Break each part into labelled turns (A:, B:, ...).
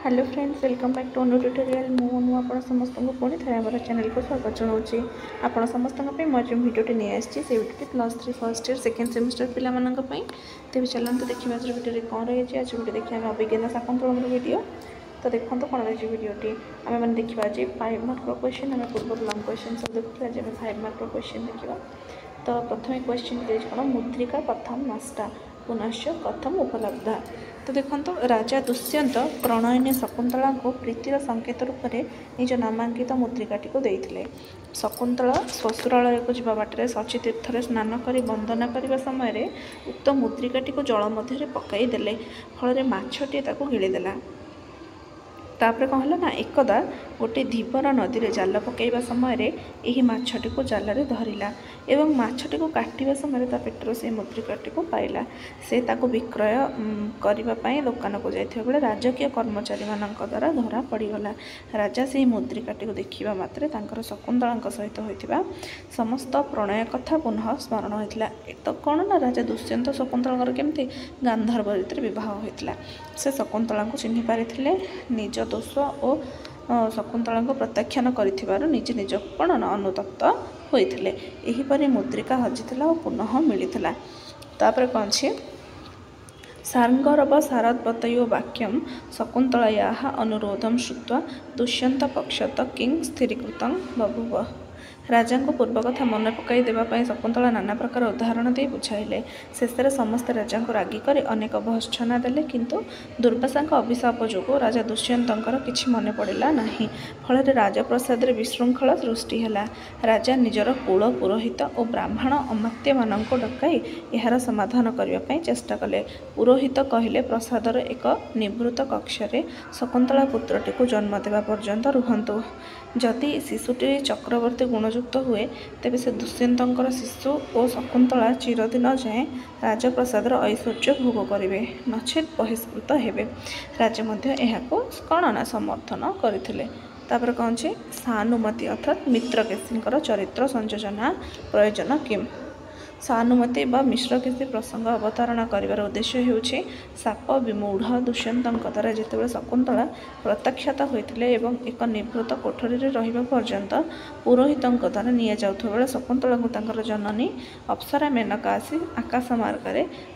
A: Hello friends, welcome back to new tutorial. मु आप समस्त को पुणी थे आम चैनल को स्वागत जनाऊँगी। आप समस्त मैं जो भिडियोटी नहीं आसी से भिडियोटी +3 फर्स्ट ईयर सेकेंड सेमिस्टर पाई तेज चलते देखिए आज भिडियो कौन रही। आज भिडियो देखिए आम अभिज्ञान शाकुंतलम भिडियो। तो देखो कौन रही भिडियोटी आम मैंने देखा आज 5 मार्क क्वेश्चन। आम पूर्व लंग क्वेश्चन सब देखते आज 5 मार्क क्वेश्चन देखा। तो प्रथम क्वेश्चन दिए कौन मुद्रिका कथम नष्टा पुनश्च कथम उपलब्धा। तो देखो राजा दुष्यंत प्रणयिनी शकुंतला को प्रीतिर संकेत रूप में निज नामांकित मुद्रिकाटी को देते। शकुंतला श्वशुरालय को जावा बाटर शची तीर्थ स्नान कर वंदना करने समय उक्त मुद्रिकाटी को जल मध्य पकईदे फल मछटी गिड़ीदेला। तापर कौन है ना एकदा गोटे धीवर नदी में जाल पकईवा समय यही मछटी को जाल धरला एवं मछटी को काटिया समय पेटर से मुद्रिकाटी को पाइला। से ताको विक्रय करने दुकान को जाइथिबा बेले राजकीय कर्मचारी मानक द्वारा धरा पड़गला। राजा से मुद्रिकाटी को देखा मात्रे तांकर शकुंतला सहित होता समस्त प्रणय कथा पुनः स्मरण होता। तो कौन ना राजा दुष्यंत शकुंतला केमती गांधर्व रीति बह होता। से शकुंतला को चिन्ह पारिथिले निज दोष और शकुंतला को प्रत्याख्यान कर निज निज कौन अनुतप्त होते। यहीपरि मुद्रिका हजिला और पुनः मिलता। तापर कौन छे सारंगरव सारद्वतयो वाक्यम शकुंतलया अनुरोधम श्रुत्वा दुष्यंत पक्षत किं स्थिरीकृतं बभूव। राजा को पूर्व कथा मन पकई देवाई शकुंतला नाना प्रकार उदाहरण दे बुझाइले। शेष समस्त राजा को रागी कर अनेक भर्त्सना देले किंतु दुर्वासा अभिशाप जो राजा दुष्यंतर किछि मन पड़ा नहीं। फल राजप्रसाद विशृंखला सृष्टि है। राजा निजर कुल पुरोहित और ब्राह्मण अमात्य मान डकई यार समाधान करने चेष्टा कले। पुरोहित कहले प्रसादर एक निवृत्त कक्षरे शकुंतला पुत्रटी को जन्म देवा पर्यंत रुहतु। जदि शिशुटी चक्रवर्ती गुणयुक्त हुए तेबे से दुष्यंतर शिशु और शकुंतला चिरदिन जाए राजप्रसादर ऐश्वर्य भोग करेंगे नचेत बहिष्कृत हेबे। राजा मध्य एहाको कौन ना समर्थन करथिले। तापर कौन छे सानुमति अर्थात मित्रकेशींकर चरित्र संयोजना प्रयोजन किम। सानुमति व मिश्रकेशी प्रसंग अवतारणा कर उद्देश्य होउछे साप विमूढ़ दुष्यंत द्वारा जितेबाला शकुंतला प्रत्याख्यात होते एक निवृत्त कोठरी रहिबा पर्यंत पुरोहित द्वारा नि जाउथबा बेले शकुंतला को जननी अप्सरा मेनका आसी आकाश मार्ग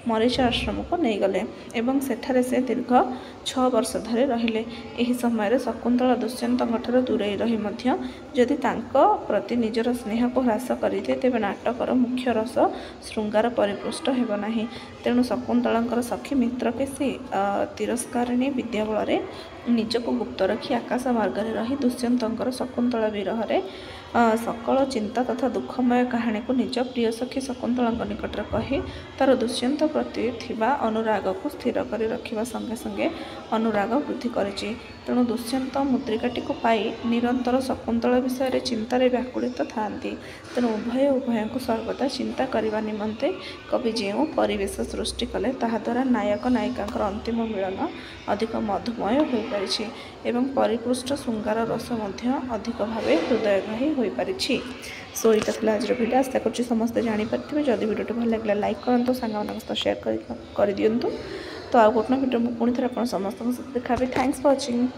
A: मरीच आश्रम को नहीं गले एवं सेठारे से दीर्घ 6 वर्ष धरि रहिले। एही समय शकुंतला दुष्यंत दूरे रही मध्य जदि तांको प्रति निजर स्नेह को ह्रास करिते तेबे नाटकर मुख्य रस श्रृंगार परिपृष्ट हेब नाही। तेणु शकुंतलांकर सखी मित्रकेशी तिरस्कारिणी विद्या बल निजक गुप्त रखी आकाश मार्ग रही दुष्यंतर शकुंतला विरह सकल चिंता तथा दुखमय कहानी को निज प्रिय सखी शकुंतला निकट कही तार दुष्यंत प्रति थिबा अनुराग को स्थिर कर रखा संगे संगे अनुराग वृद्धि करिछि। तेणु दुष्यंत मुद्रिकाटी को पाई निरंतर शकुंतला विषय चिंतार व्याकुलित थांती। तेणु उभय को सर्वदा चिंता करने निमंते कवि जो परिवेश सृष्टि कले ताहा द्वारा नायक नायिका अंतिम मिलन अधिक मधुमय हो पारिछि एवं परिपृष्ट श्रृंगार रस अधिक भाव हृदयग्राही हो पारिछि। सो ये था आज भिडियो। आशा कर समस्त जानीपारे। जदि भिडियो भल लगे लाइक करूँ सांग शेयर कर दिंतु। तो आउ गोटे भिडियो पुणी थे आप समस्त देखा। Thanks for watching.